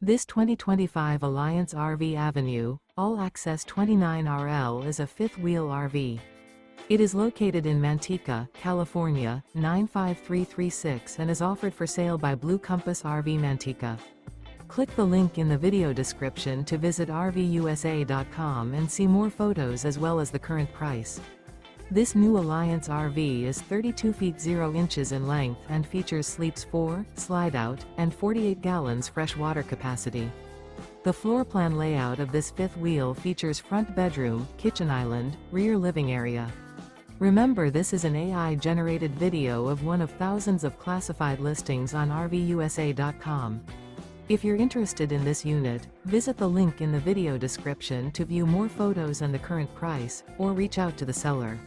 This 2025 Alliance RV Avenue, all-access 29RL is a fifth-wheel RV. It is located in Manteca, California, 95336 and is offered for sale by Blue Compass RV Manteca. Click the link in the video description to visit RVUSA.com and see more photos as well as the current price. This new Alliance RV is 32 feet 0 inches in length and features sleeps 4, slide-out, and 48 gallons fresh water capacity. The floor plan layout of this fifth wheel features front bedroom, kitchen island, rear living area. Remember, this is an AI-generated video of one of thousands of classified listings on RVUSA.com. If you're interested in this unit, visit the link in the video description to view more photos and the current price, or reach out to the seller.